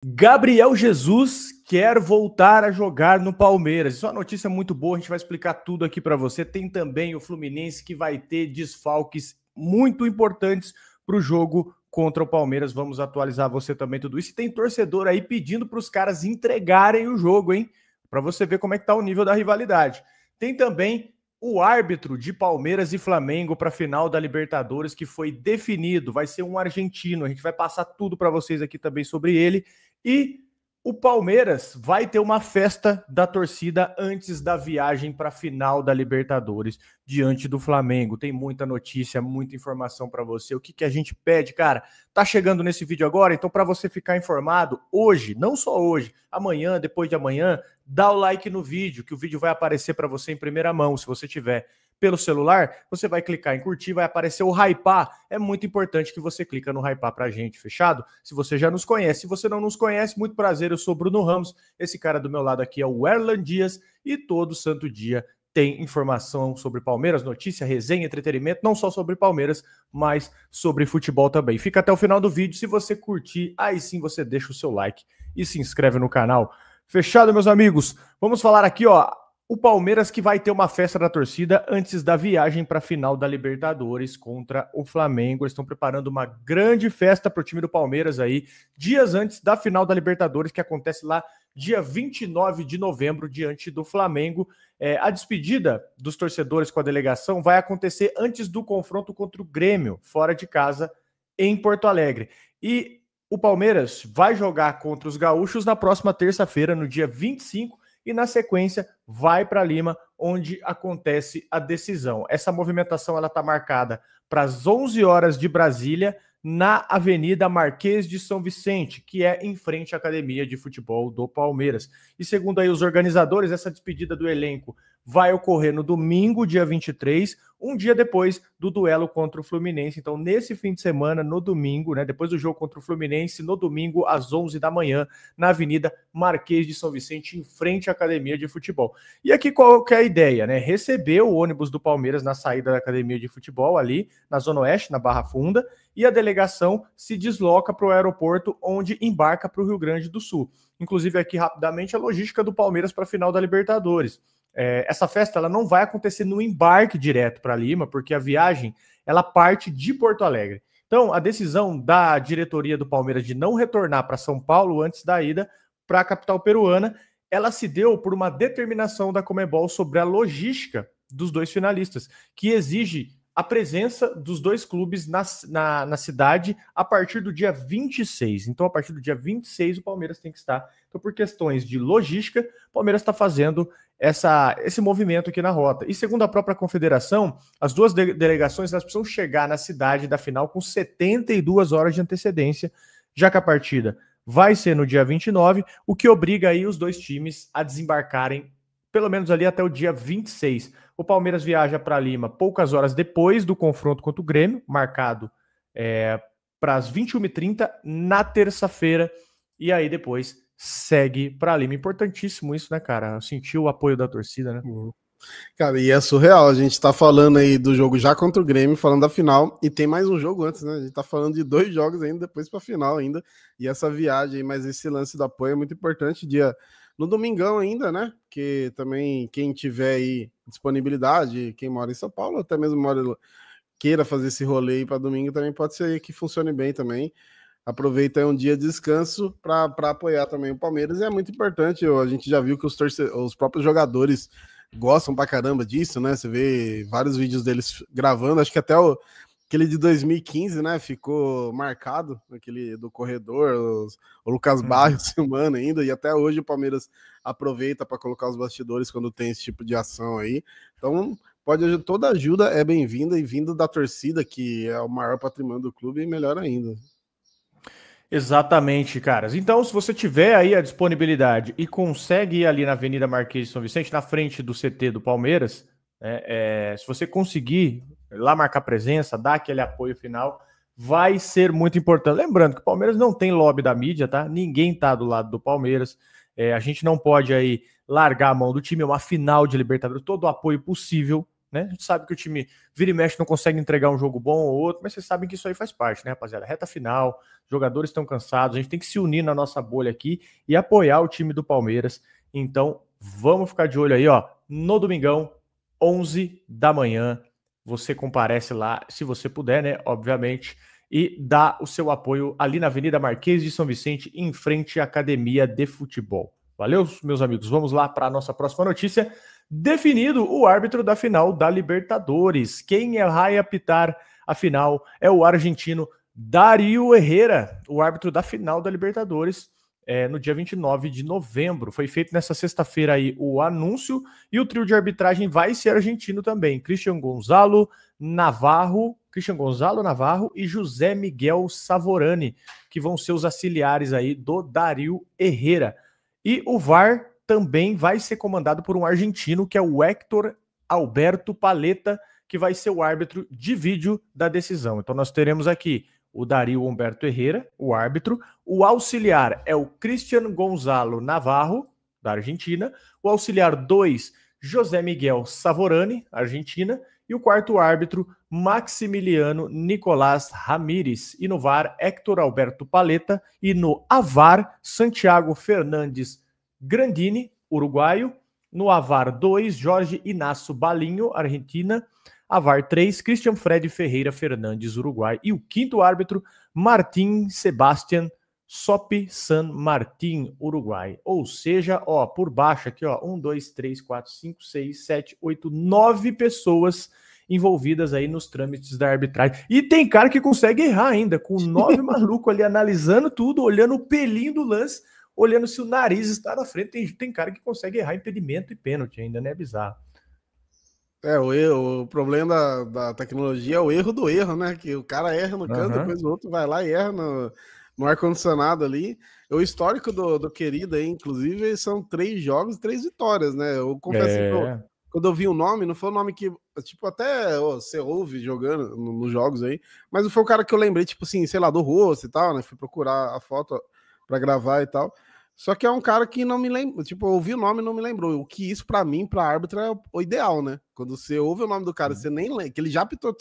Gabriel Jesus quer voltar a jogar no Palmeiras. Isso é uma notícia muito boa, a gente vai explicar tudo aqui para você. Tem também o Fluminense que vai ter desfalques muito importantes para o jogo contra o Palmeiras. Vamos atualizar você também tudo isso. E tem torcedor aí pedindo para os caras entregarem o jogo, hein? Para você ver como é que tá o nível da rivalidade. Tem também o árbitro de Palmeiras e Flamengo para a final da Libertadores que foi definido. Vai ser um argentino. A gente vai passar tudo para vocês aqui também sobre ele. E o Palmeiras vai ter uma festa da torcida antes da viagem para a final da Libertadores, diante do Flamengo. Tem muita notícia, muita informação para você. O que a gente pede, cara? Tá chegando nesse vídeo agora? Então, para você ficar informado, hoje, não só hoje, amanhã, depois de amanhã, dá o like no vídeo, que o vídeo vai aparecer para você em primeira mão. Se você tiver pelo celular, você vai clicar em curtir, vai aparecer o hypar. É muito importante que você clica no hypar pra gente, fechado? Se você já nos conhece, se você não nos conhece, muito prazer, eu sou Bruno Ramos, esse cara do meu lado aqui é o Erlan Dias e todo santo dia tem informação sobre Palmeiras, notícia, resenha, entretenimento, não só sobre Palmeiras, mas sobre futebol também. Fica até o final do vídeo, se você curtir, aí sim você deixa o seu like e se inscreve no canal. Fechado, meus amigos? Vamos falar aqui, ó, o Palmeiras que vai ter uma festa da torcida antes da viagem para a final da Libertadores contra o Flamengo. Eles estão preparando uma grande festa para o time do Palmeiras aí, dias antes da final da Libertadores, que acontece lá dia 29 de novembro, diante do Flamengo. A despedida dos torcedores com a delegação vai acontecer antes do confronto contra o Grêmio, fora de casa, em Porto Alegre. E o Palmeiras vai jogar contra os gaúchos na próxima terça-feira, no dia 25, e na sequência vai para Lima, onde acontece a decisão. Essa movimentação ela está marcada para as 11 horas de Brasília, na Avenida Marquês de São Vicente, que é em frente à Academia de Futebol do Palmeiras. E segundo aí os organizadores, essa despedida do elenco vai ocorrer no domingo, dia 23, um dia depois do duelo contra o Fluminense. Então, nesse fim de semana, no domingo, né, depois do jogo contra o Fluminense, no domingo, às 11 da manhã, na Avenida Marquês de São Vicente, em frente à Academia de Futebol. E aqui qual que é a ideia, né? Receber o ônibus do Palmeiras na saída da Academia de Futebol, ali na Zona Oeste, na Barra Funda, e a delegação se desloca para o aeroporto, onde embarca para o Rio Grande do Sul. Inclusive, aqui rapidamente, a logística do Palmeiras para a final da Libertadores. Essa festa ela não vai acontecer no embarque direto para Lima, porque a viagem ela parte de Porto Alegre. Então, a decisão da diretoria do Palmeiras de não retornar para São Paulo antes da ida para a capital peruana, ela se deu por uma determinação da Conmebol sobre a logística dos dois finalistas, que exige a presença dos dois clubes na cidade a partir do dia 26. Então, a partir do dia 26, o Palmeiras tem que estar. Então, por questões de logística, o Palmeiras está fazendo esse movimento aqui na rota. E segundo a própria confederação, as duas delegações elas precisam chegar na cidade da final com 72 horas de antecedência, já que a partida vai ser no dia 29, o que obriga aí os dois times a desembarcarem pelo menos ali até o dia 26. O Palmeiras viaja para Lima poucas horas depois do confronto contra o Grêmio, marcado para as 21h30 na terça-feira, e aí depois segue para Lima. Importantíssimo isso, né, cara? Sentir o apoio da torcida, né? Cara, e é surreal, a gente tá falando aí do jogo já contra o Grêmio, falando da final, e tem mais um jogo antes, né? A gente tá falando de 2 jogos ainda, depois pra final ainda, e essa viagem aí, mas esse lance do apoio é muito importante, no domingão ainda, né? Porque também quem tiver aí disponibilidade, quem mora em São Paulo, até mesmo queira fazer esse rolê aí para domingo, também pode ser que funcione bem também. Aproveita aí um dia de descanso para apoiar também o Palmeiras, e é muito importante. A gente já viu que os próprios jogadores gostam pra caramba disso, né? Você vê vários vídeos deles gravando, acho que até aquele de 2015, né? Ficou marcado, aquele do corredor, o Lucas Barros filmando ainda, e até hoje o Palmeiras aproveita para colocar os bastidores quando tem esse tipo de ação aí. Então, toda ajuda é bem-vinda, e vindo da torcida, que é o maior patrimônio do clube, melhor ainda. Exatamente, caras. Então, se você tiver aí a disponibilidade e consegue ir ali na Avenida Marquês de São Vicente, na frente do CT do Palmeiras, se você conseguir lá marcar presença, dar aquele apoio final, vai ser muito importante. Lembrando que o Palmeiras não tem lobby da mídia, tá? Ninguém tá do lado do Palmeiras. A gente não pode aí largar a mão do time, é uma final de Libertadores, todo o apoio possível né? A gente sabe que o time vira e mexe, não consegue entregar um jogo bom ou outro, mas vocês sabem que isso aí faz parte, né, rapaziada? Reta final, jogadores estão cansados, a gente tem que se unir na nossa bolha aqui e apoiar o time do Palmeiras. Então, vamos ficar de olho aí, ó, no domingão, 11 da manhã. Você comparece lá, se você puder, né, obviamente, e dá o seu apoio ali na Avenida Marquês de São Vicente, em frente à Academia de Futebol. Valeu, meus amigos. Vamos lá para a nossa próxima notícia. Definido o árbitro da final da Libertadores. Quem vai apitar a final é o argentino Darío Herrera, o árbitro da final da Libertadores, no dia 29 de novembro. Foi feito nessa sexta-feira aí o anúncio e o trio de arbitragem vai ser argentino também. Cristian Gonzalo Navarro e José Miguel Savorani, que vão ser os auxiliares aí do Darío Herrera. E o VAR também vai ser comandado por um argentino, que é o Héctor Alberto Paletta, que vai ser o árbitro de vídeo da decisão. Então nós teremos aqui o Darío Humberto Herrera, o árbitro. O auxiliar é o Cristian Gonzalo Navarro, da Argentina. O auxiliar 2, José Miguel Savorani, Argentina. E o quarto árbitro, Maximiliano Nicolás Ramírez. E no VAR, Héctor Alberto Paletta. E no AVAR, Santiago Fernandes Grandini, uruguaio. No AVAR 2, Jorge Inácio Balinho, Argentina. AVAR 3, Christian Fred Ferreira Fernandes, Uruguai. E o quinto árbitro, Martim Sebastián Sopi San Martín, Uruguai. Ou seja, ó, por baixo aqui, ó, 1, 2, 3, 4, 5, 6, 7, 8, 9 pessoas envolvidas aí nos trâmites da arbitragem. E tem cara que consegue errar ainda, com 9 malucos ali analisando tudo, olhando o pelinho do lance, olhando se o nariz está na frente. Tem cara que consegue errar impedimento e pênalti ainda, né? É bizarro. O problema da tecnologia é o erro do erro, né? Que o cara erra no canto, depois o outro vai lá e erra no ar-condicionado ali. O histórico do querido aí, inclusive, são 3 jogos e 3 vitórias, né? Eu confesso que quando eu vi o nome, não foi um nome que, tipo, até você ouve jogando nos jogos aí, mas não foi o cara que eu lembrei, tipo assim, sei lá, do rosto e tal, né? Fui procurar a foto pra gravar e tal. Só que é um cara que não me lembra, tipo, eu ouvi o nome e não me lembrou. O que isso, pra mim, pra árbitro, é o ideal, né? Quando você ouve o nome do cara, você nem lembra, que ele já apitou o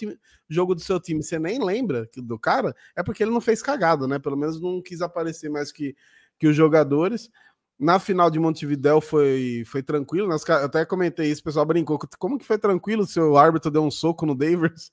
jogo do seu time, você nem lembra do cara, é porque ele não fez cagada, né? Pelo menos não quis aparecer mais que os jogadores. Na final de Montevidéu foi tranquilo, né? Eu até comentei isso, o pessoal brincou. Como que foi tranquilo se o árbitro deu um soco no Daverson?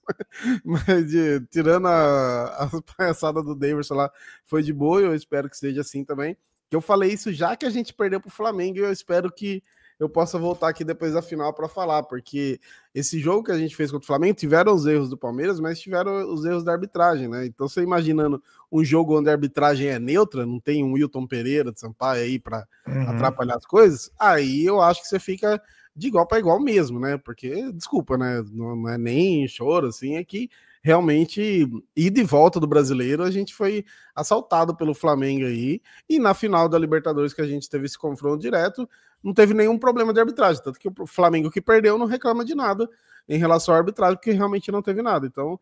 Mas tirando a palhaçada do Daverson lá, foi de boa, eu espero que seja assim também. Eu falei isso já que a gente perdeu para o Flamengo e eu espero que eu possa voltar aqui depois da final para falar, porque esse jogo que a gente fez contra o Flamengo tiveram os erros do Palmeiras, mas tiveram os erros da arbitragem, né? Então, você imaginando um jogo onde a arbitragem é neutra, não tem um Wilton Pereira de Sampaio aí para atrapalhar as coisas, aí eu acho que você fica de igual para igual mesmo, né? Porque, desculpa, né? Não é nem choro, assim, é que realmente, ida e volta do brasileiro, a gente foi assaltado pelo Flamengo aí, e na final da Libertadores que a gente teve esse confronto direto, não teve nenhum problema de arbitragem, tanto que o Flamengo que perdeu não reclama de nada em relação à arbitragem, porque realmente não teve nada. Então,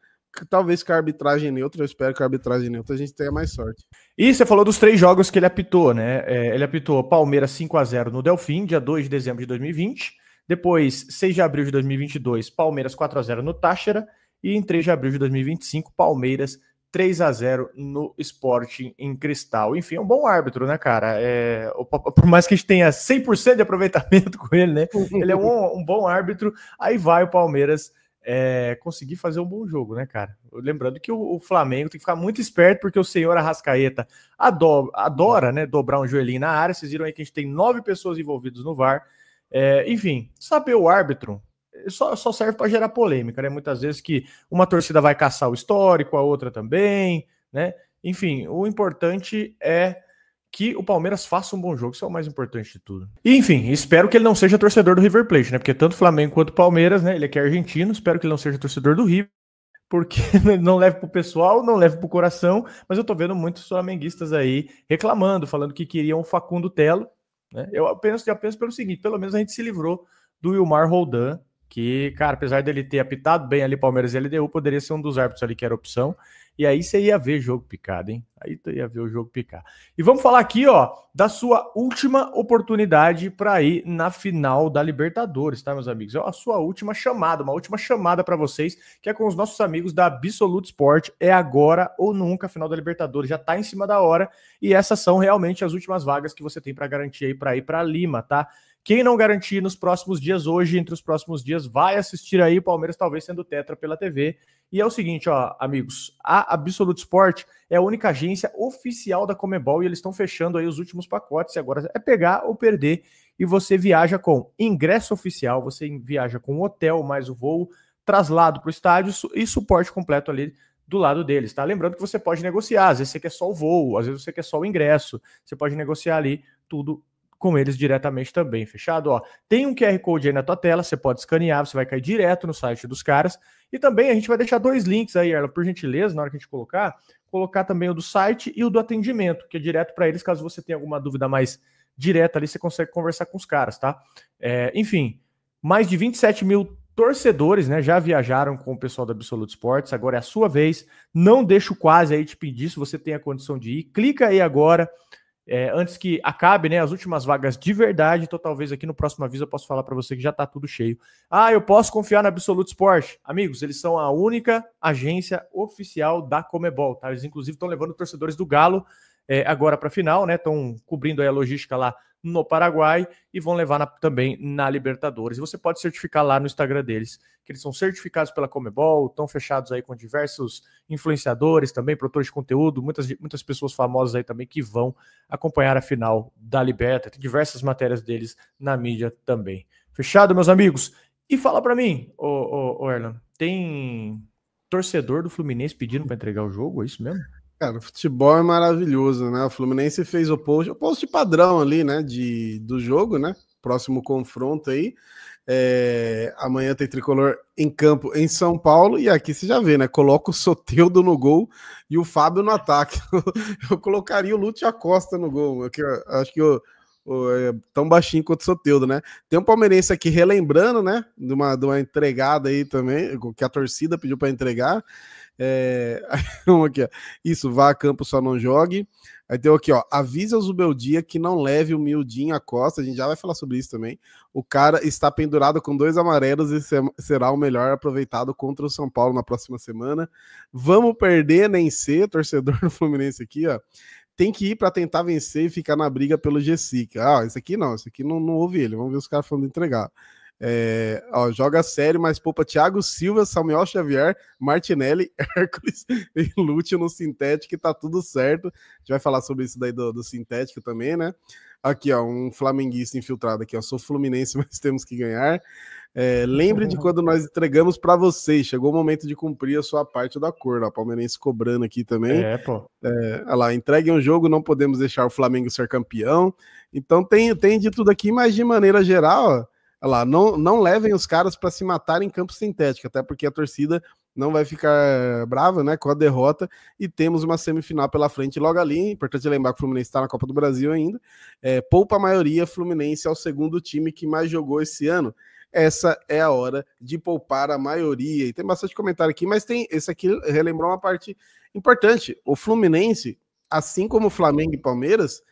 talvez com a arbitragem neutra, eu espero que a arbitragem neutra a gente tenha mais sorte. E você falou dos 3 jogos que ele apitou, né? Ele apitou Palmeiras 5-0 no Delfim, dia 2 de dezembro de 2020, depois, 6 de abril de 2022, Palmeiras 4-0 no Táchira, e em 3 de abril de 2025, Palmeiras 3-0 no Sporting em Cristal. Enfim, é um bom árbitro, né, cara? Por mais que a gente tenha 100% de aproveitamento com ele, né? Ele é um bom árbitro. Aí vai o Palmeiras conseguir fazer um bom jogo, né, cara? Lembrando que o Flamengo tem que ficar muito esperto, porque o senhor Arrascaeta adora, né, dobrar um joelhinho na área. Vocês viram aí que a gente tem 9 pessoas envolvidas no VAR. Enfim, saber o árbitro só serve para gerar polêmica, né? Muitas vezes que uma torcida vai caçar o histórico, a outra também, né? Enfim, o importante é que o Palmeiras faça um bom jogo, isso é o mais importante de tudo. E, enfim, espero que ele não seja torcedor do River Plate, né? Porque tanto o Flamengo quanto o Palmeiras, né? Ele aqui é argentino, espero que ele não seja torcedor do River, porque não leve pro pessoal, não leve pro coração, mas eu tô vendo muitos flamenguistas aí reclamando, falando que queriam o Facundo Telo, né? Já penso pelo seguinte, pelo menos a gente se livrou do Wilmar Roldan, que, cara, apesar dele ter apitado bem ali Palmeiras e LDU, poderia ser um dos árbitros ali que era opção. E aí você ia ver jogo picado, hein? Aí tu ia ver o jogo picar. E vamos falar aqui, ó, da sua última oportunidade para ir na final da Libertadores, tá, meus amigos? É a sua última chamada, uma última chamada para vocês, que é com os nossos amigos da Absolute Sport. É agora ou nunca, a final da Libertadores já tá em cima da hora. E essas são realmente as últimas vagas que você tem para garantir aí para ir para Lima, tá? Quem não garantir nos próximos dias, hoje, entre os próximos dias, vai assistir aí o Palmeiras talvez sendo tetra pela TV. E é o seguinte, ó, amigos, a Absolute Sport é a única agência oficial da Conmebol e eles estão fechando aí os últimos pacotes. E agora é pegar ou perder. E você viaja com ingresso oficial, você viaja com hotel mais o voo, traslado para o estádio e suporte completo ali do lado deles, tá? Lembrando que você pode negociar, às vezes você quer só o voo, às vezes você quer só o ingresso, você pode negociar ali tudo com eles diretamente também, fechado? Ó, tem um QR Code aí na tua tela, você pode escanear, você vai cair direto no site dos caras, e também a gente vai deixar 2 links aí, Erla, por gentileza, na hora que a gente colocar também o do site e o do atendimento, que é direto para eles, caso você tenha alguma dúvida mais direta ali, você consegue conversar com os caras, tá? Enfim, mais de 27 mil torcedores, né, já viajaram com o pessoal da Absolute Sports, agora é a sua vez, não deixa o quase aí te pedir, se você tem a condição de ir, clica aí agora, antes que acabe, né, as últimas vagas de verdade, então talvez aqui no próximo aviso eu possa falar para você que já tá tudo cheio. Ah, eu posso confiar na Absolute Sport? Amigos, eles são a única agência oficial da Conmebol, tá? Eles inclusive estão levando torcedores do Galo agora para a final, né, estão cobrindo aí a logística lá no Paraguai e vão levar também na Libertadores. E você pode certificar lá no Instagram deles, que eles são certificados pela Conmebol, estão fechados aí com diversos influenciadores também, produtores de conteúdo, muitas pessoas famosas aí também que vão acompanhar a final da Liberta. Tem diversas matérias deles na mídia também. Fechado, meus amigos? E fala para mim, ô Erlan, tem torcedor do Fluminense pedindo para entregar o jogo? É isso mesmo? Cara, o futebol é maravilhoso, né? O Fluminense fez o post padrão ali, né? Do jogo, né? Próximo confronto aí. Amanhã tem Tricolor em campo em São Paulo. E aqui você já vê, né? Coloca o Soteldo no gol e o Fábio no ataque. Eu colocaria o Lúcio Acosta no gol. Acho que tão baixinho quanto o Soteldo, né? Tem um palmeirense aqui relembrando, né? De uma entregada aí também, que a torcida pediu para entregar. Aqui, ó. Isso, vá a campo, só não jogue. Aí tem aqui, ó, avisa o Zubeldia que não leve o miudinho à costa. A gente já vai falar sobre isso também. O cara está pendurado com 2 amarelos e será o melhor aproveitado contra o São Paulo na próxima semana. Vamos perder, nem ser, torcedor do Fluminense aqui, ó. Tem que ir para tentar vencer e ficar na briga pelo G5. Esse aqui não ouve ele. Vamos ver os caras falando de entregar. Joga sério, mas poupa Thiago Silva, Samuel Xavier, Martinelli, Hércules e Lúcio no sintético, e tá tudo certo. A gente vai falar sobre isso daí do sintético também, né? Aqui, ó, um flamenguista infiltrado aqui, ó. Sou fluminense, mas temos que ganhar. Lembre de quando nós entregamos para vocês. Chegou o momento de cumprir a sua parte do acordo. Ó, palmeirense cobrando aqui também. Olha lá, entreguem o jogo, não podemos deixar o Flamengo ser campeão. Então tem de tudo aqui, mas de maneira geral, ó, olha lá, não levem os caras para se matar em campo sintético, até porque a torcida não vai ficar brava, né, com a derrota, e temos uma semifinal pela frente logo ali. Importante lembrar que o Fluminense está na Copa do Brasil ainda. Poupa a maioria, Fluminense é o segundo time que mais jogou esse ano. Essa é a hora de poupar a maioria. E tem bastante comentário aqui, mas esse aqui relembrou uma parte importante. O Fluminense, assim como o Flamengo e Palmeiras,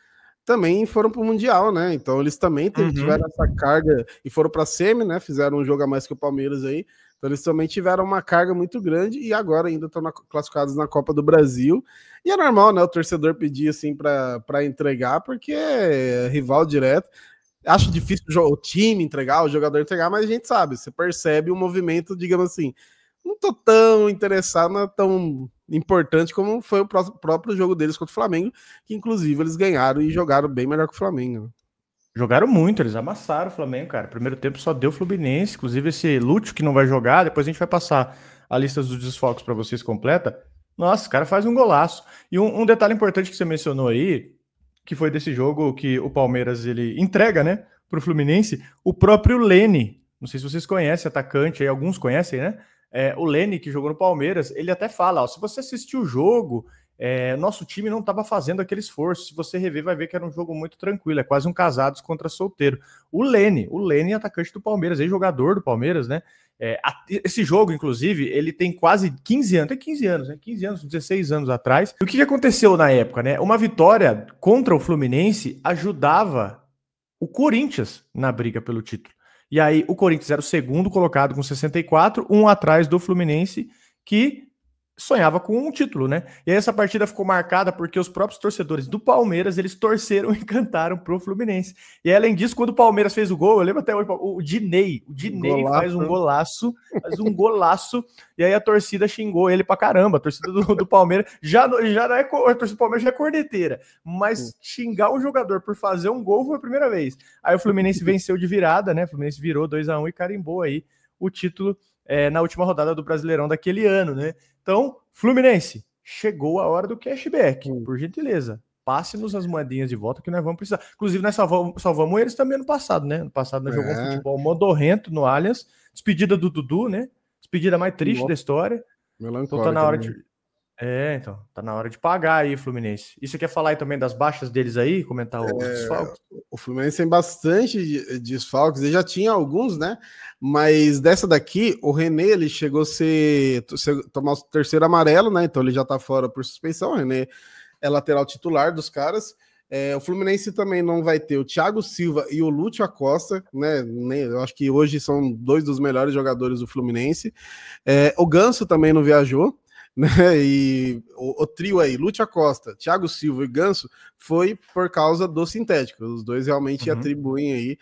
também foram para o Mundial, né? Então eles também tiveram essa carga e foram para a semi, né? Fizeram um jogo a mais que o Palmeiras aí. Então eles também tiveram uma carga muito grande e agora ainda estão classificados na Copa do Brasil. E é normal, né? O torcedor pedir assim para entregar, porque é rival direto. Acho difícil o time entregar, o jogador entregar, mas a gente sabe, você percebe o movimento, digamos assim. Não tô tão interessado, não é tão importante como foi o próprio jogo deles contra o Flamengo, que inclusive eles ganharam e jogaram bem melhor que o Flamengo. Jogaram muito, eles amassaram o Flamengo, cara. Primeiro tempo só deu Fluminense, inclusive esse Lúcio que não vai jogar, depois a gente vai passar a lista dos desfalques para vocês completa. Nossa, o cara faz um golaço. E um detalhe importante que você mencionou aí, que foi desse jogo que o Palmeiras ele entrega, né, pro Fluminense, o próprio Leni, não sei se vocês conhecem, atacante aí, alguns conhecem, né? O Leni, que jogou no Palmeiras, ele até fala, ó, se você assistiu o jogo, nosso time não estava fazendo aquele esforço. Se você rever, vai ver que era um jogo muito tranquilo, é quase um casados contra solteiro. O Lene, atacante do Palmeiras, ex-jogador do Palmeiras, né? Esse jogo, inclusive, ele tem quase 15 anos, tem 15 anos, né? 15 anos, 16 anos atrás. E o que aconteceu na época, né? Uma vitória contra o Fluminense ajudava o Corinthians na briga pelo título. E aí o Corinthians era o segundo colocado com 64, um atrás do Fluminense, que sonhava com um título, né? E aí essa partida ficou marcada porque os próprios torcedores do Palmeiras, eles torceram e cantaram pro Fluminense. E aí, além disso, quando o Palmeiras fez o gol, eu lembro até hoje, o Diney faz um golaço, e aí a torcida xingou ele pra caramba, a torcida do Palmeiras, já não é, a torcida do Palmeiras já é corneteira, mas xingar um jogador por fazer um gol foi a primeira vez. Aí o Fluminense venceu de virada, né? O Fluminense virou 2-1 e carimbou aí o título na última rodada do Brasileirão daquele ano, né? Então, Fluminense, chegou a hora do cashback, por gentileza. Passe-nos as moedinhas de volta que nós vamos precisar. Inclusive, nós salvamos eles também no passado, né? No passado nós jogamos futebol modorrento no Allianz. Despedida do Dudu, né? Despedida mais triste da história. Então tá na hora de... então, tá na hora de pagar aí, Fluminense. E você quer falar aí também das baixas deles aí? Comentar os desfalques? O Fluminense tem bastante desfalques, ele já tinha alguns, né? Mas dessa daqui, o René, ele chegou a tomar o terceiro amarelo, né? Então ele já tá fora por suspensão. O René é lateral titular dos caras. O Fluminense também não vai ter o Thiago Silva e o Lúcio Acosta, né? Eu acho que hoje são dois dos melhores jogadores do Fluminense. O Ganso também não viajou, né? E o trio aí, Lúcio Acosta, Thiago Silva e Ganso, foi por causa do sintético. Os dois realmente atribuem aí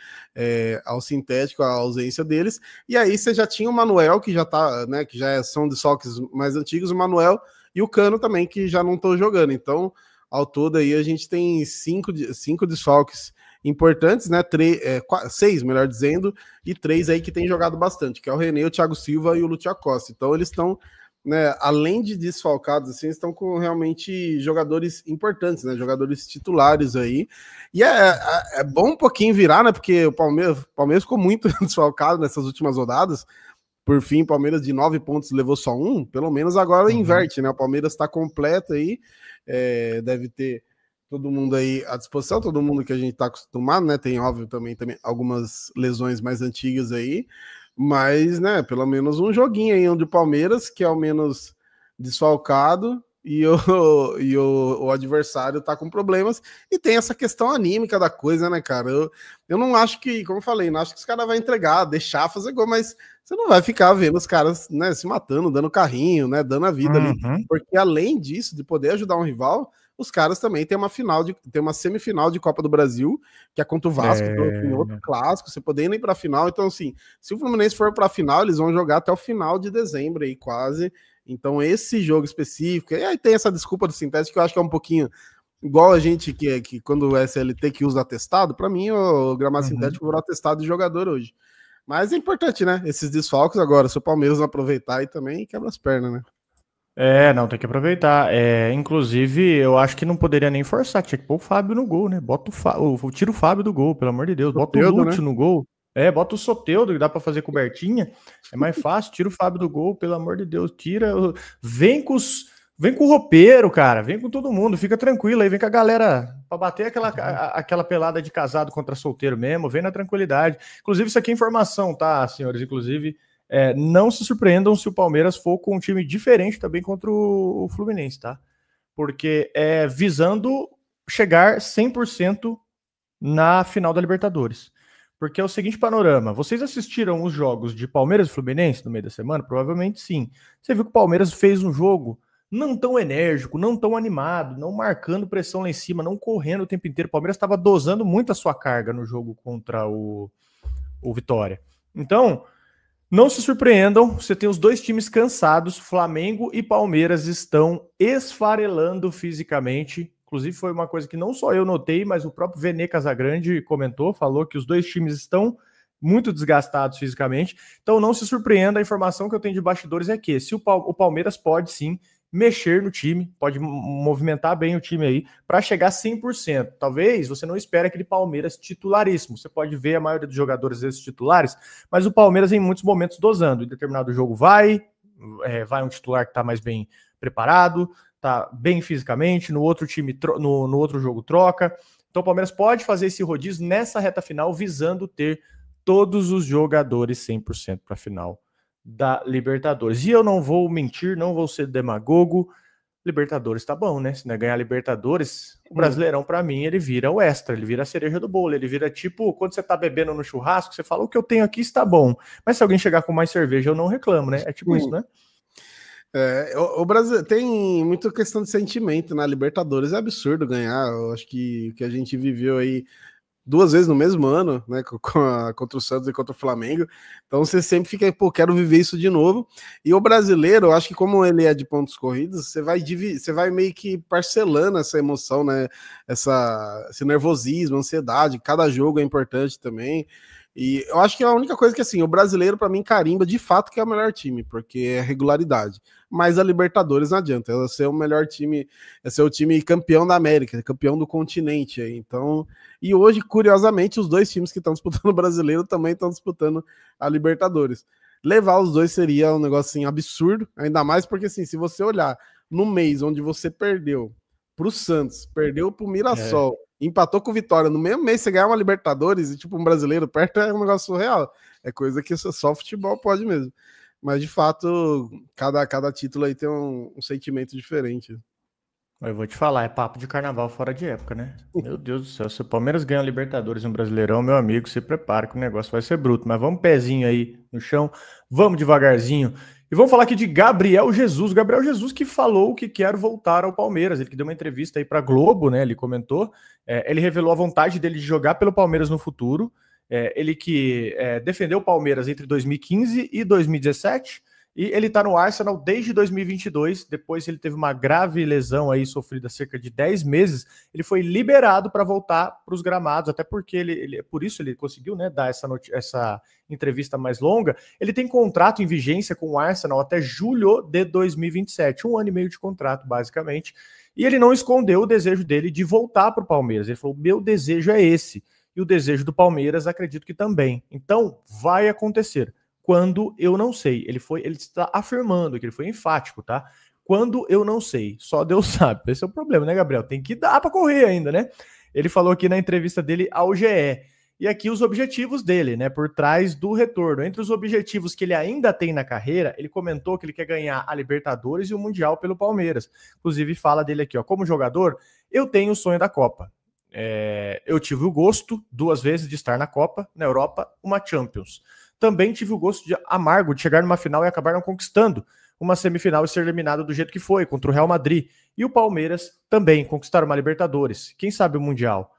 ao sintético a ausência deles. E aí você já tinha o Manuel, que já tá, né? Que já são desfalques mais antigos, o Manuel e o Cano também, que já não estão jogando. Então, ao todo aí, a gente tem cinco desfalques importantes, né? 6, melhor dizendo, e 3 aí que tem jogado bastante, que é o René, o Thiago Silva e o Lúcio Acosta. Então, eles estão, né, além de desfalcados, assim, estão com realmente jogadores importantes, né? Jogadores titulares aí. E é bom um pouquinho virar, né? Porque o Palmeiras ficou muito desfalcado nessas últimas rodadas. Por fim, o Palmeiras de 9 pontos levou só 1, pelo menos agora inverte, né? O Palmeiras está completo aí, deve ter todo mundo aí à disposição, todo mundo que a gente está acostumado, né? Tem, óbvio, também algumas lesões mais antigas aí, mas, né, pelo menos um joguinho aí onde o Palmeiras, que é o menos desfalcado, e o adversário tá com problemas, e tem essa questão anímica da coisa, né, cara? Eu não acho que, como eu falei, não acho que os caras vão entregar, deixar fazer gol, mas você não vai ficar vendo os caras, né, se matando, dando carrinho, né, dando a vida ali, porque além disso, de poder ajudar um rival, os caras também têm uma semifinal de Copa do Brasil, que é contra o Vasco, em outro clássico, você poder ir para a final. Então, assim, se o Fluminense for para a final, eles vão jogar até o final de dezembro aí, quase. Então, esse jogo específico, e aí tem essa desculpa do sintético, que eu acho que é um pouquinho igual a gente que quando o SLT que usa atestado, para mim o gramado sintético virou atestado de jogador hoje. Mas é importante, né? Esses desfalques agora, se o Palmeiras não aproveitar aí também, quebra as pernas, né? Não, tem que aproveitar. Inclusive, eu acho que não poderia nem forçar, tinha que pôr o Fábio no gol, né? Tira o Fábio do gol, pelo amor de Deus. Bota o Lúcio, né, no gol. Bota o Soteldo, que dá pra fazer cobertinha. É mais fácil, tira o Fábio do gol, pelo amor de Deus. Vem com o roupeiro, cara. Vem com todo mundo, fica tranquilo aí. Vem com a galera pra bater aquela pelada de casado contra solteiro mesmo. Vem na tranquilidade. Inclusive, isso aqui é informação, tá, senhores? Inclusive, não se surpreendam se o Palmeiras for com um time diferente também contra o Fluminense, tá? Porque visando chegar 100% na final da Libertadores. Porque é o seguinte panorama, vocês assistiram os jogos de Palmeiras e Fluminense no meio da semana? Provavelmente sim. Você viu que o Palmeiras fez um jogo não tão enérgico, não tão animado, não marcando pressão lá em cima, não correndo o tempo inteiro. O Palmeiras estava dosando muito a sua carga no jogo contra o Vitória. Então, não se surpreendam, você tem os dois times cansados, Flamengo e Palmeiras estão esfarelando fisicamente. Inclusive foi uma coisa que não só eu notei, mas o próprio Vene Casagrande comentou, falou que os dois times estão muito desgastados fisicamente. Então não se surpreenda, a informação que eu tenho de bastidores é que se o Palmeiras pode sim mexer no time, pode movimentar bem o time aí para chegar a 100%. Talvez você não espere aquele Palmeiras titularíssimo. Você pode ver a maioria dos jogadores desses titulares, mas o Palmeiras em muitos momentos dosando. Em determinado jogo vai um titular que está mais bem preparado, tá bem fisicamente, no outro time, no outro jogo troca. Então o Palmeiras pode fazer esse rodízio nessa reta final, visando ter todos os jogadores 100% para a final da Libertadores. E eu não vou mentir, não vou ser demagogo, Libertadores tá bom, né? Se não é ganhar Libertadores, o Brasileirão pra mim ele vira o extra, ele vira a cereja do bolo, ele vira tipo, quando você tá bebendo no churrasco, você fala, o que eu tenho aqui está bom, mas se alguém chegar com mais cerveja eu não reclamo, né? É tipo isso, né? O Brasil tem muita questão de sentimento na Libertadores, é absurdo ganhar. Eu acho que a gente viveu aí 2 vezes no mesmo ano, né, contra o Santos e contra o Flamengo, então você sempre fica, pô, quero viver isso de novo. E o brasileiro, eu acho que como ele é de pontos corridos, você vai meio que parcelando essa emoção, né, esse nervosismo, ansiedade, cada jogo é importante também. E eu acho que a única coisa que, assim, o brasileiro, para mim, carimba de fato que é o melhor time, porque é regularidade. Mas a Libertadores não adianta, ela ser o melhor time, é ser o time campeão da América, campeão do continente. Então, e hoje, curiosamente, os 2 times que estão disputando o brasileiro também estão disputando a Libertadores. Levar os 2 seria um negócio assim, absurdo, ainda mais porque, assim, se você olhar no mês onde você perdeu para o Santos, perdeu para o Mirassol, empatou com o Vitória, no mesmo mês você ganhar uma Libertadores e tipo um brasileiro perto, é um negócio surreal. É coisa que só futebol pode mesmo. Mas de fato, cada título aí tem um sentimento diferente. Eu vou te falar, é papo de carnaval fora de época, né? Meu Deus do céu, se o Palmeiras ganha a Libertadores no Brasileirão, meu amigo, se prepara que o negócio vai ser bruto. Mas vamos pezinho aí no chão, vamos devagarzinho. E vamos falar aqui de Gabriel Jesus. Gabriel Jesus que falou que quer voltar ao Palmeiras. Ele que deu uma entrevista aí para Globo, né? Ele comentou. Ele revelou a vontade dele de jogar pelo Palmeiras no futuro. Ele que defendeu o Palmeiras entre 2015 e 2017. E ele está no Arsenal desde 2022, depois ele teve uma grave lesão aí, sofrida há cerca de 10 meses, ele foi liberado para voltar para os gramados, até porque por isso ele conseguiu, né, dar essa entrevista mais longa. Ele tem contrato em vigência com o Arsenal até julho de 2027, 1 ano e meio de contrato, basicamente, e ele não escondeu o desejo dele de voltar para o Palmeiras. Ele falou, meu desejo é esse, e o desejo do Palmeiras acredito que também. Então, vai acontecer. Quando eu não sei. Ele está afirmando que ele foi enfático, tá? Quando eu não sei, só Deus sabe. Esse é o problema, né, Gabriel? Tem que dar para correr ainda, né? Ele falou aqui na entrevista dele ao GE. E aqui os objetivos dele, né, por trás do retorno. Entre os objetivos que ele ainda tem na carreira, ele comentou que ele quer ganhar a Libertadores e o Mundial pelo Palmeiras. Inclusive fala dele aqui, ó, como jogador, eu tenho o sonho da Copa. Eu tive o gosto 2 vezes de estar na Copa, na Europa, uma Champions. Também tive o gosto amargo de chegar numa final e acabar não conquistando uma semifinal e ser eliminado do jeito que foi, contra o Real Madrid. E o Palmeiras também conquistar uma Libertadores. Quem sabe o Mundial?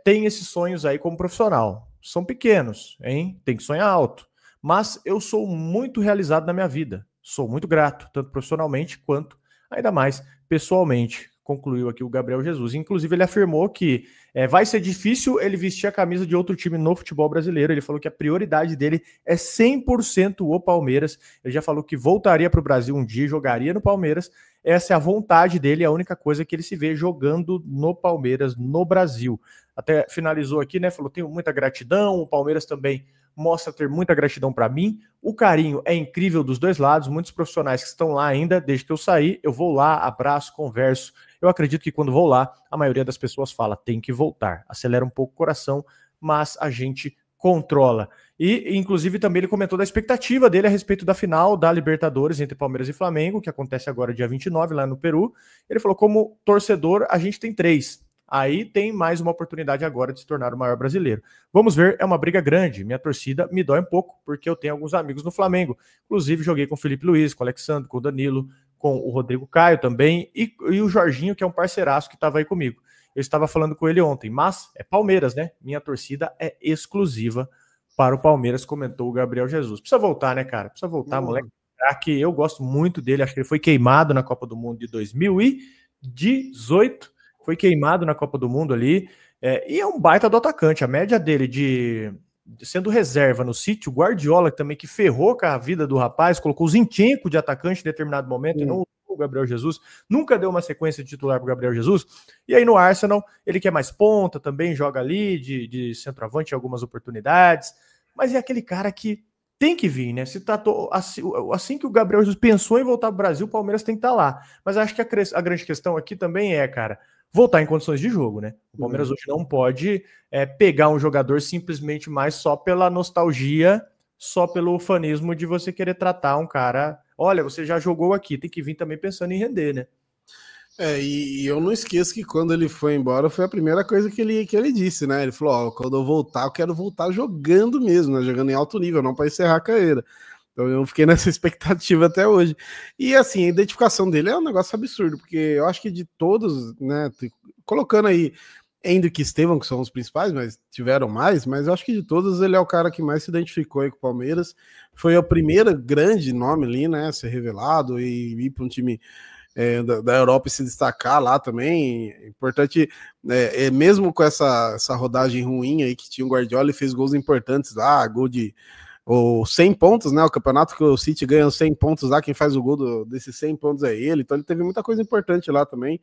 Tem esses sonhos aí como profissional. São pequenos, hein? Tem que sonhar alto. Mas eu sou muito realizado na minha vida. Sou muito grato, tanto profissionalmente quanto, ainda mais, pessoalmente. Concluiu aqui o Gabriel Jesus. Inclusive, ele afirmou que vai ser difícil ele vestir a camisa de outro time no futebol brasileiro. Ele falou que a prioridade dele é 100% o Palmeiras. Ele já falou que voltaria para o Brasil um dia, jogaria no Palmeiras. Essa é a vontade dele, a única coisa que ele se vê jogando no Palmeiras, no Brasil. Até finalizou aqui, né? Falou, tenho muita gratidão, o Palmeiras também mostra ter muita gratidão para mim. O carinho é incrível dos 2 lados, muitos profissionais que estão lá ainda, desde que eu saí, eu vou lá, abraço, converso. Eu acredito que quando vou lá, a maioria das pessoas fala, tem que voltar. Acelera um pouco o coração, mas a gente controla. E, inclusive, também ele comentou da expectativa dele a respeito da final da Libertadores entre Palmeiras e Flamengo, que acontece agora dia 29, lá no Peru. Ele falou, como torcedor, a gente tem 3. Aí tem mais uma oportunidade agora de se tornar o maior brasileiro. Vamos ver, é uma briga grande. Minha torcida me dói um pouco, porque eu tenho alguns amigos no Flamengo. Inclusive, joguei com o Felipe Luiz, com o Alexandre, com o Danilo, com o Rodrigo Caio também, e o Jorginho, que é um parceiraço que estava aí comigo. Eu estava falando com ele ontem, mas é Palmeiras, né? Minha torcida é exclusiva para o Palmeiras, comentou o Gabriel Jesus. Precisa voltar, né, cara? Precisa voltar, moleque. Que eu gosto muito dele, acho que ele foi queimado na Copa do Mundo de 2018, foi queimado na Copa do Mundo ali, e é um baita do atacante. A média dele sendo reserva no City, o Guardiola também, que ferrou com a vida do rapaz, colocou o Zinchenko de atacante em determinado momento, e não o Gabriel Jesus, nunca deu uma sequência de titular para o Gabriel Jesus, e aí no Arsenal, ele que é mais ponta, também joga ali de centroavante em algumas oportunidades, mas é aquele cara que Tem que vir, né? Se tratou assim que o Gabriel Jesus pensou em voltar para o Brasil, o Palmeiras tem que estar lá. Mas acho que a grande questão aqui também é, cara, voltar em condições de jogo, né? O Palmeiras hoje não pode pegar um jogador simplesmente mais só pela nostalgia, só pelo ufanismo de você querer tratar um cara. Olha, você já jogou aqui, tem que vir também pensando em render, né? E eu não esqueço que quando ele foi embora foi a primeira coisa que ele disse, né? Ele falou: Ó, quando eu voltar, eu quero voltar jogando mesmo, né? Jogando em alto nível, não para encerrar a carreira. Então eu fiquei nessa expectativa até hoje. E assim, a identificação dele é um negócio absurdo, porque eu acho que de todos, né? Colocando aí Hendrick e Estevão, que são os principais, mas tiveram mais, mas eu acho que de todos ele é o cara que mais se identificou aí com o Palmeiras. Foi o primeiro grande nome ali, né? Ser revelado e ir para um time. Da Europa e se destacar lá também. Importante, mesmo com essa rodagem ruim aí que tinha o Guardiola, ele fez gols importantes lá, gol de 100 pontos, né? O campeonato que o City ganha 100 pontos lá, quem faz o gol desses 100 pontos é ele, então ele teve muita coisa importante lá também.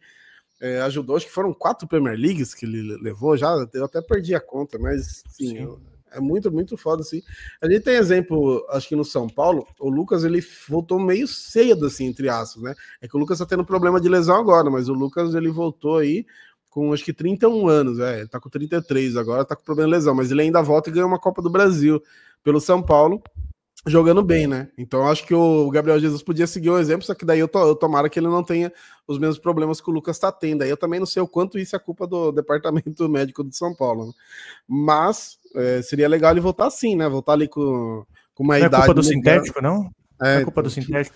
Ajudou, acho que foram 4 Premier Leagues que ele levou já, eu até perdi a conta, mas sim. É muito, muito foda, assim. A gente tem exemplo, acho que no São Paulo, o Lucas, ele voltou meio cedo, assim, entre aspas, né? É que o Lucas tá tendo problema de lesão agora, mas o Lucas, ele voltou aí com, acho que 31 anos, ele tá com 33 agora, tá com problema de lesão, mas ele ainda volta e ganha uma Copa do Brasil pelo São Paulo, jogando bem, né? Então acho que o Gabriel Jesus podia seguir o exemplo, só que daí eu tomara que ele não tenha os mesmos problemas que o Lucas tá tendo. Aí eu também não sei o quanto isso é culpa do departamento médico de São Paulo, né? Mas seria legal ele voltar assim, né? Voltar ali com uma idade. Não é culpa do sintético, não? Não é culpa do sintético.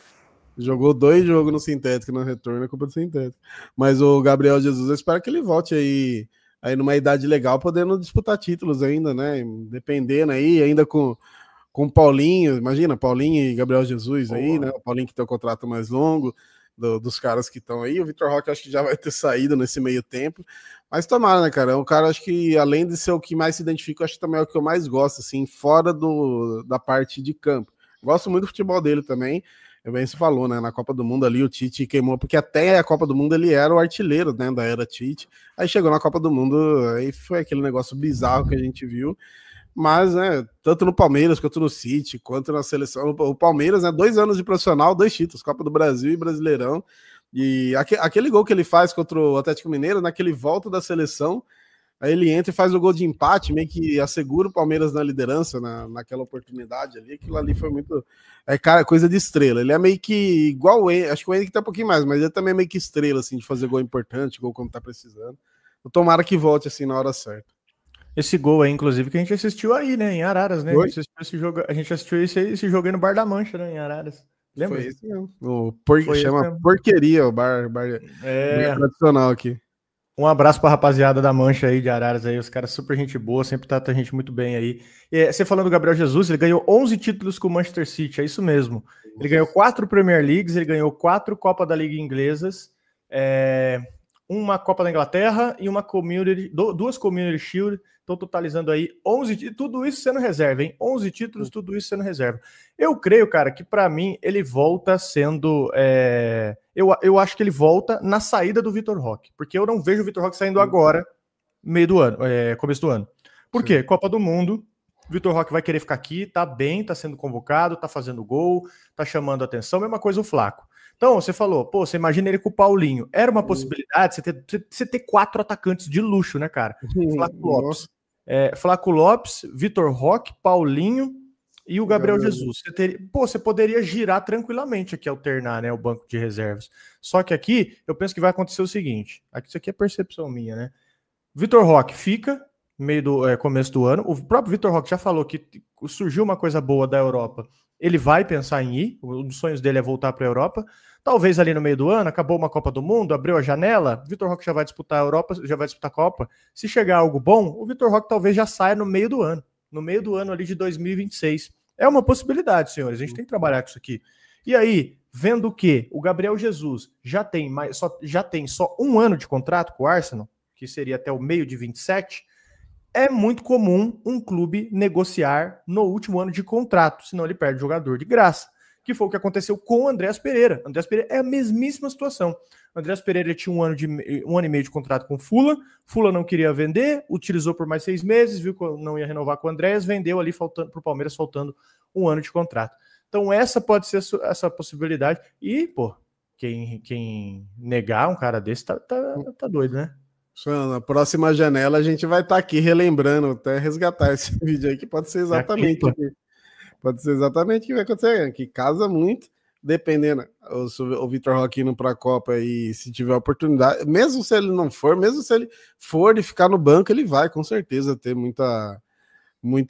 Jogou 2 jogos no sintético, no retorno é culpa do sintético. Mas o Gabriel Jesus, eu espero que ele volte aí numa idade legal, podendo disputar títulos ainda, né? Dependendo aí, ainda com o Paulinho, imagina, Paulinho e Gabriel Jesus aí, né? O Paulinho que tem o contrato mais longo dos caras que estão aí. O Vitor Roque acho que já vai ter saído nesse meio tempo. Mas tomara, né, cara? É um cara, acho que além de ser o que mais se identifica, acho que também é o que eu mais gosto, assim, fora da parte de campo. Gosto muito do futebol dele também. Bem se falou, né? Na Copa do Mundo ali o Tite queimou, porque até a Copa do Mundo ele era o artilheiro, né? Da era Tite. Aí chegou na Copa do Mundo, aí foi aquele negócio bizarro que a gente viu. Mas, né, tanto no Palmeiras, quanto no City, quanto na seleção, o Palmeiras, né, 2 anos de profissional, 2 títulos, Copa do Brasil e Brasileirão, e aquele gol que ele faz contra o Atlético Mineiro, naquele volta da seleção, aí ele entra e faz o gol de empate, meio que assegura o Palmeiras na liderança, naquela oportunidade ali, aquilo ali foi muito, cara, coisa de estrela, ele é meio que igual o Henrique, acho que o Henrique tá um pouquinho mais, mas ele também é meio que estrela, assim, de fazer gol importante, gol quando tá precisando, tomara que volte, assim, na hora certa. Esse gol aí, inclusive, que a gente assistiu aí, né? Em Araras, né? A gente assistiu esse jogo aí no Bar da Mancha, né? Em Araras. Lembra? Foi esse mesmo. Chama Porqueria, o bar tradicional aqui. Um abraço pra rapaziada da Mancha aí, de Araras aí. Os caras super gente boa, sempre tratam a gente muito bem aí. E, você falando do Gabriel Jesus, ele ganhou 11 títulos com o Manchester City, é isso mesmo. Ele ganhou 4 Premier Leagues, ele ganhou 4 Copa da Liga Inglesas, uma Copa da Inglaterra e uma duas Community Shield. Estou totalizando aí 11, tudo isso sendo reserva, hein? 11 títulos, tudo isso sendo reserva. Eu creio, cara, que para mim ele volta sendo... Eu acho que ele volta na saída do Vitor Roque, porque eu não vejo o Vitor Roque saindo agora, meio do ano, começo do ano. Por quê? Copa do Mundo, Vitor Roque vai querer ficar aqui, tá bem, tá sendo convocado, tá fazendo gol, tá chamando atenção, mesma coisa o Flaco. Então, você falou, você imagina ele com o Paulinho. Era uma possibilidade você ter 4 atacantes de luxo, né, cara? Flaco Lopes, Vitor Roque, Paulinho e o Gabriel Jesus. Você poderia girar tranquilamente aqui, alternar, né, o banco de reservas. Só que aqui, eu penso que vai acontecer o seguinte, isso aqui é percepção minha, né? Vitor Roque fica meio do começo do ano. O próprio Vitor Roque já falou que surgiu uma coisa boa da Europa. Ele vai pensar em ir, um dos sonhos dele é voltar para a Europa. Talvez ali no meio do ano, acabou uma Copa do Mundo, abriu a janela, Vitor Roque já vai disputar a Europa, já vai disputar a Copa. Se chegar algo bom, o Vitor Roque talvez já saia no meio do ano ali de 2026. É uma possibilidade, senhores, a gente tem que trabalhar com isso aqui. E aí, vendo que o Gabriel Jesus já tem só 1 ano de contrato com o Arsenal, que seria até o meio de 27, é muito comum um clube negociar no último ano de contrato, senão ele perde o jogador de graça, que foi o que aconteceu com o Andreas Pereira. O Andreas Pereira é a mesmíssima situação. O Andreas Pereira tinha 1 ano e meio de contrato com o Fula não queria vender, utilizou por mais 6 meses, viu que não ia renovar com o Andreas, vendeu ali para o Palmeiras faltando um ano de contrato. Então essa pode ser essa possibilidade. E, pô, quem negar um cara desse tá doido, né? Na próxima janela a gente vai estar aqui relembrando, até resgatar esse vídeo aí, que pode ser exatamente o que vai acontecer, que casa muito, dependendo, o Vitor Roque indo para a Copa e se tiver oportunidade, mesmo se ele não for, mesmo se ele for e ficar no banco, ele vai com certeza ter muita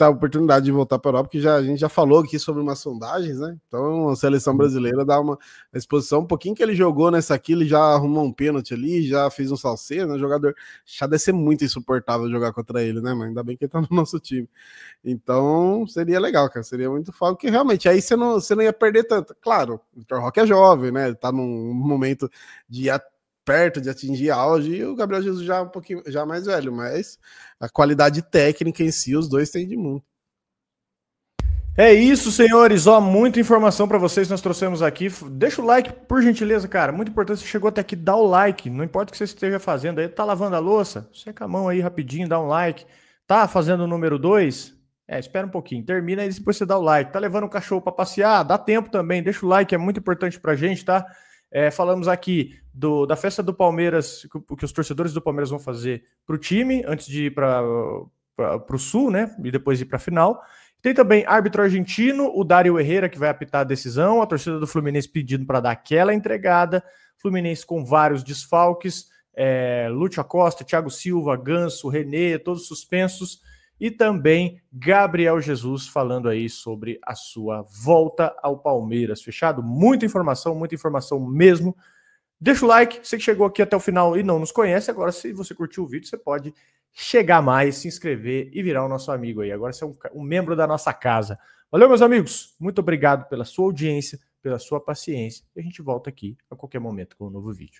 oportunidade de voltar para a Europa, porque a gente já falou aqui sobre umas sondagens, né? Então a seleção brasileira dá uma exposição, um pouquinho que ele jogou nessa aqui, ele já arrumou um pênalti ali, já fez um salseiro, né? O jogador já deve ser muito insuportável jogar contra ele, né? Mas ainda bem que ele tá no nosso time. Então seria legal, cara, seria muito foda, porque realmente aí você não ia perder tanto. Claro, o Vitor Roque é jovem, né? Ele tá num momento de perto de atingir auge, e o Gabriel Jesus já um pouquinho já mais velho, mas a qualidade técnica em si, os dois têm de muito. É isso, senhores. Ó, muita informação para vocês nós trouxemos aqui. Deixa o like, por gentileza, cara. Muito importante, você chegou até aqui, dá o like. Não importa o que você esteja fazendo aí. Tá lavando a louça? Seca a mão aí rapidinho, dá um like. Tá fazendo o número 2? Espera um pouquinho. Termina e depois você dá o like. Tá levando o cachorro para passear? Dá tempo também. Deixa o like, é muito importante pra gente, tá? Falamos aqui da festa do Palmeiras, que os torcedores do Palmeiras vão fazer para o time, antes de ir para o Sul, né? E depois ir para a final. Tem também árbitro argentino, o Dário Herrera, que vai apitar a decisão, a torcida do Fluminense pedindo para dar aquela entregada, Fluminense com vários desfalques, Lúcio Acosta, Thiago Silva, Ganso, René, todos suspensos, e também Gabriel Jesus falando aí sobre a sua volta ao Palmeiras. Fechado? Muita informação mesmo. Deixa o like, você que chegou aqui até o final e não nos conhece, agora se você curtiu o vídeo, você pode chegar mais, se inscrever e virar o nosso amigo aí. Agora você é um membro da nossa casa. Valeu, meus amigos. Muito obrigado pela sua audiência, pela sua paciência. E a gente volta aqui a qualquer momento com um novo vídeo.